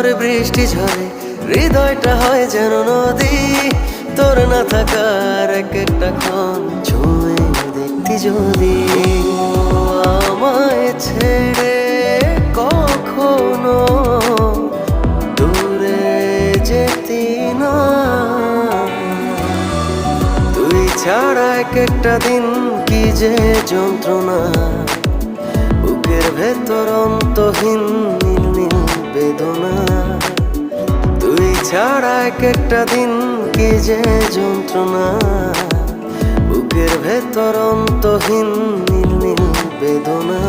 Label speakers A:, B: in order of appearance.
A: পরে বৃষ্টি ঝরে হৃদয়টা হয় যেন নদী। তোর না থাকার এক একটা ক্ষণ ছুঁয়ে দেখতি যদি। আমায় ছেড়ে কখনো দূরে যেতি না। তুই ছাড়া এক একটা দিন কি যে যন্ত্রণা, বুকের ভেতর অন্তহীন নীল নীল বেদনা। তুই ছাড়া এক একটা দিন কি যে যন্ত্রণা, বুকের ভেতর অন্তহীন নীল নীল বেদনা।